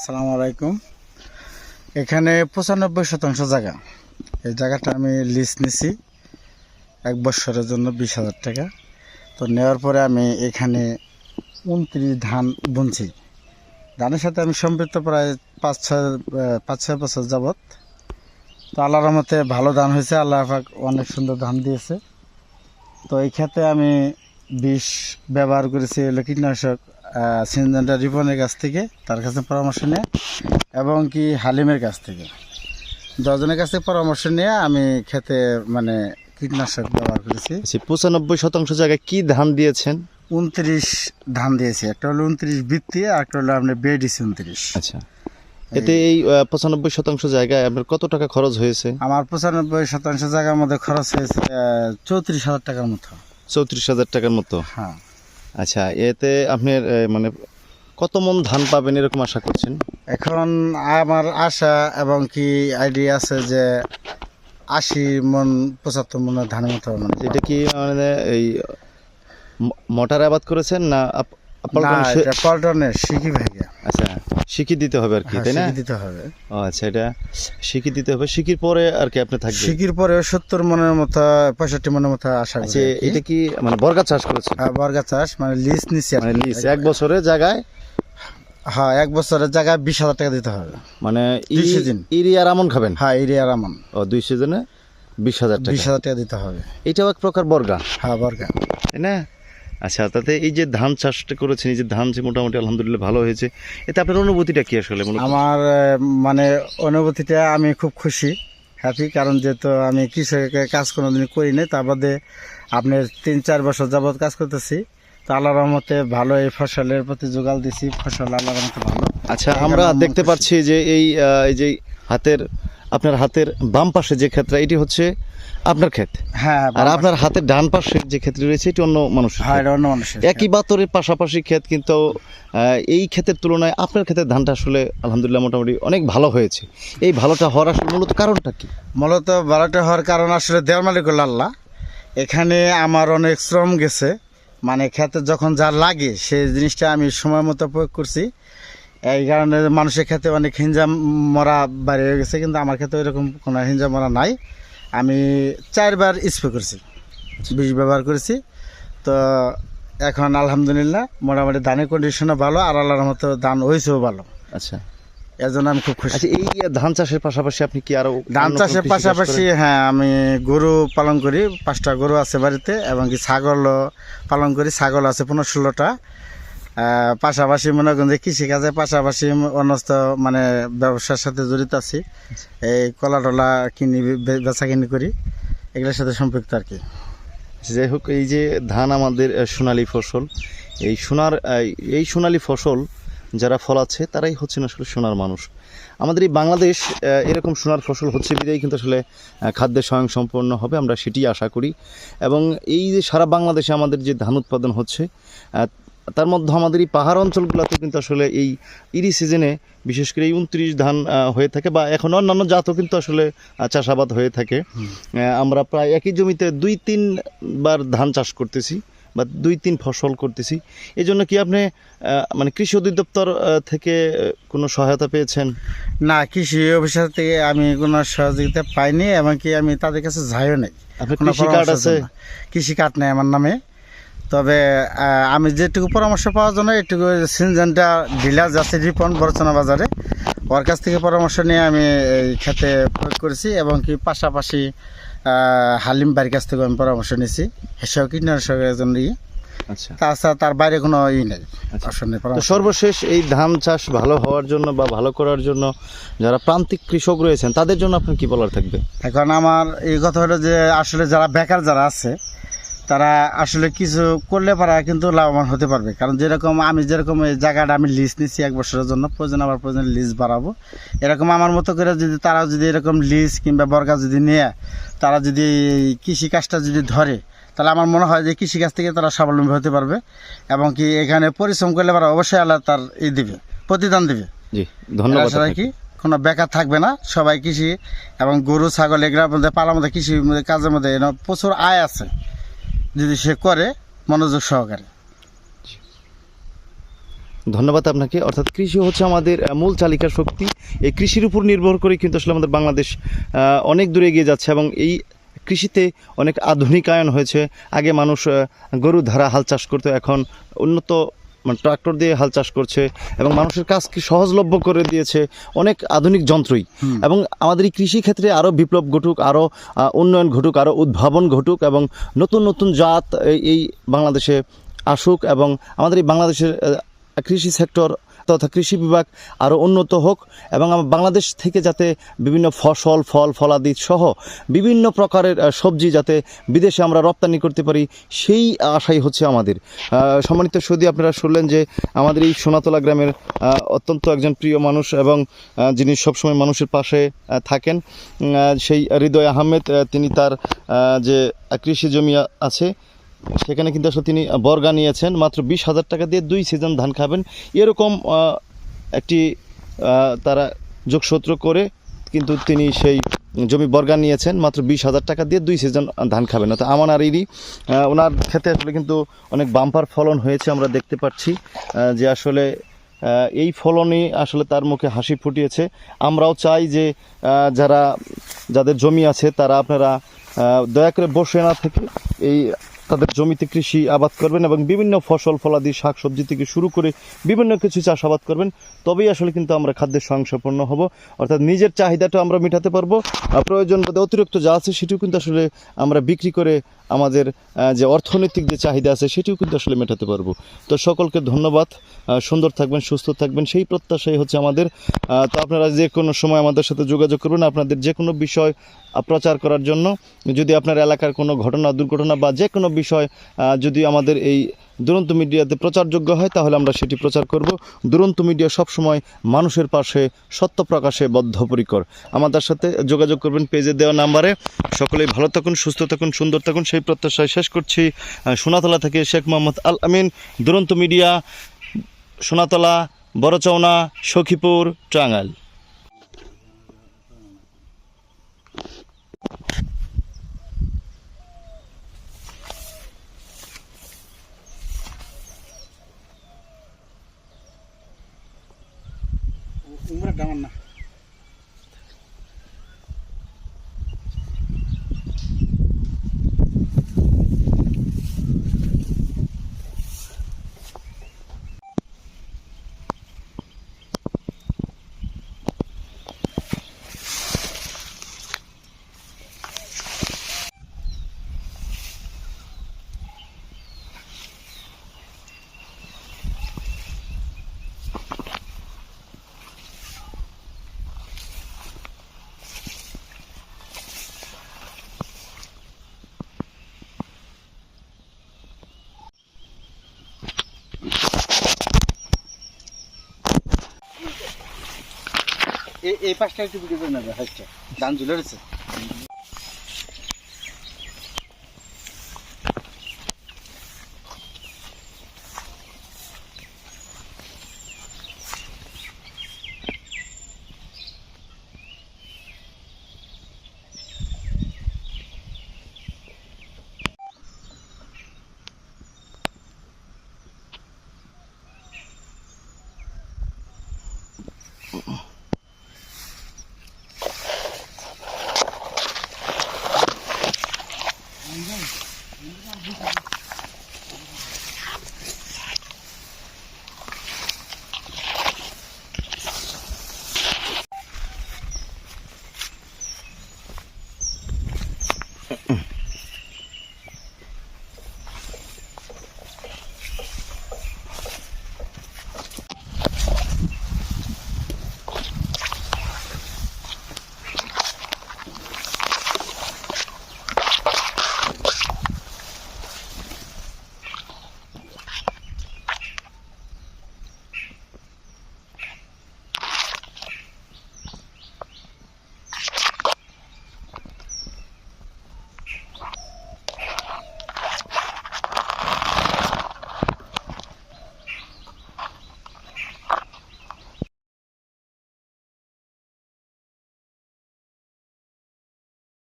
আসসালামু আলাইকুম। এখানে 95% জায়গা, এই জায়গাটা আমি লিজ নিছি 1 বছরের জন্য 20,000 টাকা। তো নেওয়ার পরে আমি এখানে 29 ধান বুনছি। ধানের সাথে আমি সম্পৃক্ত প্রায় 5-6 বছর যাবৎ। তো আল্লাহর রহমতে ভালো ধান হয়েছে, আল্লাহ পাক অনেক সুন্দর ধান দিয়েছে। তো এই ক্ষেত্রে আমি বিষ ব্যবহার করেছি কীটনাশক সিনজেন্টা রিপনের কাছ থেকে, তার কাছে পরামর্শ নিয়ে, এবং কি হালিমের কাছ থেকে, 10 জনের কাছ থেকে পরামর্শ নিয়ে আমি খেতে কীটনাশক ব্যবহার করেছি। 95% জায়গায় কি ধান দিয়েছেন? 29 ধান দিয়েছি। একটা হলো 29 বৃত্তি, আর একটা হলো আপনার বেডিসি 29। আচ্ছা, এতে এই 95% জায়গায় আপনার কত টাকা খরচ হয়েছে? আমার 95% জায়গার মধ্যে খরচ হয়েছে 34,000 টাকার মতো। 34,000 টাকার মতো। হ্যাঁ। আচ্ছা, এতে আপনার কত মন ধান পাবেন এরকম আশা করছেন? এখন আমার আশা এবং কি আইডিয়া আছে যে 80 মন 75 মনের ধানের মতো। এটা কি এই মটার আবাদ করেছেন না পল্টনের শিখি ভাইয়া? আচ্ছা, শিখি দিতে হবে আর কি, তাই না? দিতে হবে। ও আচ্ছা, এটা শিখি দিতে হবে। শিখির পরে আর কি আপনি থাকবেন? শিখির পরে 70 মনের মতো 65 মনের মতো আশা করি। আচ্ছা, এটা কি বর্গা চাষ করেছেন? হ্যাঁ, বর্গা চাষ, লিজ নিছি। লিজ 1 বছরের জায়গায়? হ্যাঁ, 1 বছরের জায়গায় 20,000 টাকা দিতে হবে। 2 সিজন ইরিয়া রামন খাবেন? হ্যাঁ, ইরিয়া রামন। 2 সিজনে 20,000 টাকা। 20,000 টাকা দিতে হবে। এটাও এক প্রকার বর্গা? হ্যাঁ, বর্গা, তাই না? আচ্ছা, তাতে এই যে ধান চাষটা করেছেন, এই যে ধান যে মোটামুটি আলহামদুলিল্লাহ ভালো হয়েছে, এতে আপনার অনুভূতিটা কি আসলে? আমার অনুভূতিটা আমি খুব খুশি, হ্যাপি। কারণ যেহেতু আমি কৃষকের কাজ কোনোদিন করি নাই, তার বাদে আপনার 3-4 বছর যাবৎ কাজ করতেছি। তো আল্লাহর রহমতে ভালো এই ফসলের প্রতি যোগাল দিছি, ফসল আল্লাহর রহমতে ভালো। আচ্ছা, আমরা দেখতে পাচ্ছি যে এই যে আপনার হাতের বাম পাশে যে ক্ষেত্রে, এটি হচ্ছে আপনার ক্ষেত। হ্যাঁ, আর আপনার হাতের ডান পাশে যে ক্ষেত্রে রয়েছে এটি অন্য মানুষের। হ্যাঁ, অন্য মানুষের। একই বাতরের পাশাপাশি ক্ষেত, কিন্তু এই ক্ষেতের তুলনায় আপনার ক্ষেতের ধানটা আসলে আলহামদুলিল্লাহ মোটামুটি অনেক ভালো হয়েছে। এই ভালোটা হওয়ার আসলে মূলত কারণটা কি? মূলত ভালোটা হওয়ার কারণ আসলে দেওয়ার মালিক হলো আল্লাহ। এখানে আমার অনেক শ্রম গেছে, ক্ষেতে যখন যা লাগে সেই জিনিসটা আমি সময় মতো প্রয়োগ করছি। এই কারণে মানুষের ক্ষেত্রে অনেক হিঞ্জা মরা বাইরে হয়ে গেছে, কিন্তু আমার ক্ষেত্রে এরকম কোনো হিঞ্জা মরা নাই। আমি 4 বার স্প্রে করেছি, বিষ ব্যবহার করেছি। তো এখন আলহামদুলিল্লাহ মোটামুটি ধানের কন্ডিশনও ভালো, আর আল্লাহর মতো ধান হয়েছেও ভালো। আচ্ছা, এর জন্য আমি খুব খুশি। আচ্ছা, এই ধান চাষের পাশাপাশি আপনি কি আরো? ধান চাষের পাশাপাশি হ্যাঁ, আমি গরু পালন করি। 5টা গরু আছে বাড়িতে, এবং কি ছাগলও পালন করি। ছাগল আছে 15-16টা। পাশাপাশি মনে করেন যে কৃষিকাজের পাশাপাশি অন্যস্ত ব্যবসার সাথে জড়িত আছি। এই কলা টলা কিনি, বেচা কিনি করি, এগুলোর সাথে সম্পৃক্ত আর কি। যাই হোক, এই যে ধান আমাদের সোনালী ফসল, এই সোনালী ফসল যারা ফলাচ্ছে তারাই হচ্ছেন আসলে সোনার মানুষ। আমাদের এই বাংলাদেশ এরকম সোনার ফসল হচ্ছে বিধায় কিন্তু আসলে খাদ্যে স্বয়ংসম্পূর্ণ হবে, আমরা সেটি আশা করি। এবং এই যে সারা বাংলাদেশে আমাদের যে ধান উৎপাদন হচ্ছে, তার মধ্যে আমাদের এই পাহাড় অঞ্চলগুলোতে কিন্তু আসলে এই ইরি সিজনে বিশেষ করে এই 29 ধান হয়ে থাকে, বা এখন অন্যান্য জাতও কিন্তু আসলে চাষাবাদ হয়ে থাকে। আমরা প্রায় একই জমিতে 2-3 বার ধান চাষ করতেছি, বা 2-3 ফসল করতেছি। এই জন্য কি আপনি কৃষি অধিদপ্তর থেকে কোনো সহায়তা পেয়েছেন? না, কৃষি অফিসার থেকে আমি কোনো সহযোগিতা পাইনি, এমনকি আমি তাদের কাছে যাইও নাই। আপনার কৃষি কার্ড আছে? কৃষি কার্ড নেই আমার নামে। তবে আমি যেটুকু পরামর্শ পাওয়ার জন্য এটুকু সিনজেন্টা ডিলার যাচ্ছে রিপন বরচনা বাজারে, ওর কাছ থেকে পরামর্শ নিয়ে আমি এই খেতে প্রয়োগ করেছি। এবং কি পাশাপাশি হালিম বাড়ির কাছ থেকে আমি পরামর্শ নিয়েছি, এসব কীটনাশকের জন্য। আচ্ছা, তাছাড়া তার বাইরে কোনো নেই। সর্বশেষ এই ধান চাষ ভালো হওয়ার জন্য বা ভালো করার জন্য যারা প্রান্তিক কৃষক রয়েছেন তাদের জন্য আপনার কি বলার থাকবে? এখন আমার এই কথা হলো যে আসলে যারা বেকার যারা আছে, তারা আসলে কিছু করলে পারা কিন্তু লাভবান হতে পারবে। কারণ আমি যেরকম এই জায়গাটা আমি লিজ নিচ্ছি 1 বছরের জন্য, প্রয়োজন লিজ বাড়াবো। এরকম আমার মতো করে যদি তারা যদি এরকম লিজ কিংবা বর্গা যদি নিয়ে তারা যদি কৃষিকাজটা যদি ধরে, তাহলে আমার মনে হয় যে কৃষিকাজ থেকে তারা স্বাবলম্বী হতে পারবে। এবং কি এখানে পরিশ্রম করলে পারা অবশ্যই আল্লাহ তার দিবে, প্রতিদান দিবে। জি, ধন্যবাদ। কি কোনো বেকার থাকবে না, সবাই কৃষি এবং গরু ছাগল এগুলোর মধ্যে পালার মধ্যে কৃষি কাজের মধ্যে প্রচুর আয় আছে যদি সে করে মনোযোগ সহকারে। ধন্যবাদ আপনাকে। অর্থাৎ কৃষি হচ্ছে আমাদের মূল চালিকা শক্তি। এই কৃষির উপর নির্ভর করে কিন্তু আসলে আমাদের বাংলাদেশ অনেক দূরে এগিয়ে যাচ্ছে এবং এই কৃষিতে অনেক আধুনিকায়ন হয়েছে। আগে মানুষ গরু ধারা হাল চাষ করতো, এখন উন্নত মানে ট্রাক্টর দিয়ে হাল চাষ করছে এবং মানুষের কাজকে সহজলভ্য করে দিয়েছে অনেক আধুনিক যন্ত্রই। এবং আমাদের এই কৃষি ক্ষেত্রে আরও বিপ্লব ঘটুক, আরও উন্নয়ন ঘটুক, আরও উদ্ভাবন ঘটুক এবং নতুন নতুন জাত এই বাংলাদেশে আসুক এবং আমাদের এই বাংলাদেশের কৃষি সেক্টর তথা কৃষি বিভাগ আরও উন্নত হোক এবং বাংলাদেশ থেকে যাতে বিভিন্ন ফসল ফল ফলাদি সহ বিভিন্ন প্রকারের সবজি যাতে বিদেশে আমরা রপ্তানি করতে পারি, সেই আশাই হচ্ছে আমাদের। সম্মানিত সুধী, আপনারা শুনলেন যে আমাদের এই সোনাতলা গ্রামের অত্যন্ত একজন প্রিয় মানুষ এবং যিনি সবসময় মানুষের পাশে থাকেন, সেই হৃদয় আহমেদ। তিনি তার যে কৃষি জমি আছে সেখানে কিন্তু আসলে তিনি বর্গা নিয়েছেন, মাত্র 20,000 টাকা দিয়ে 2 সিজন ধান খাবেন, এরকম একটি তারা যোগসূত্র করে কিন্তু তিনি সেই জমি বর্গা নিয়েছেন মাত্র 20,000 টাকা দিয়ে 2 সিজন ধান খাবেন। অর্থাৎ আমানারিরই ওনার ক্ষেত্রে আসলে কিন্তু অনেক বাম্পার ফলন হয়েছে। আমরা দেখতে পাচ্ছি যে আসলে এই ফলনই আসলে তার মুখে হাসি ফুটিয়েছে। আমরাও চাই যে যাদের জমি আছে তারা আপনারা দয়া করে বসে না থেকে এই তাদের জমিতে কৃষি আবাদ করবেন এবং বিভিন্ন ফসল ফলাদি শাকসবজি থেকে শুরু করে বিভিন্ন কিছু চাষাবাদ করবেন, তবেই আসলে কিন্তু আমরা খাদ্যের স্বয়ংসম্পূর্ণ হব। অর্থাৎ নিজের চাহিদাটা আমরা মেটাতে পারবো, প্রয়োজন বোধে অতিরিক্ত যা আছে সেটিও কিন্তু আসলে আমরা বিক্রি করে আমাদের যে অর্থনৈতিক যে চাহিদা আছে সেটিও কিন্তু আসলে মেটাতে পারবো। তো সকলকে ধন্যবাদ। সুন্দর থাকবেন, সুস্থ থাকবেন, সেই প্রত্যাশাই হচ্ছে আমাদের। তো আপনারা যে কোনো সময় আমাদের সাথে যোগাযোগ করবেন আপনাদের যে কোনো বিষয় প্রচার করার জন্য। যদি আপনার এলাকার কোনো ঘটনা দুর্ঘটনা বা যে কোনো বিষয় যদি আমাদের এই দুরন্ত মিডিয়াতে প্রচারযোগ্য হয় তাহলে আমরা সেটি প্রচার করব। দুরন্ত মিডিয়া সবসময় মানুষের পাশে সত্য প্রকাশে বদ্ধপরিকর। আমাদের সাথে যোগাযোগ করবেন পেজে দেওয়া নাম্বারে। সকলেই ভালো থাকুন, সুস্থ থাকুন, সুন্দর থাকুন, সেই প্রত্যাশায় শেষ করছি। সোনাতলা থেকে শেখ মোহাম্মদ আল আমিন, দুরন্ত মিডিয়া, সোনাতলা, বড়চৌনা, সখীপুর, টাঙ্গাইল। উমরা ডামান না এই পাশটা একটু ভিডিও করে নেবে, হাইটটা ধান ঝুলে রয়েছে।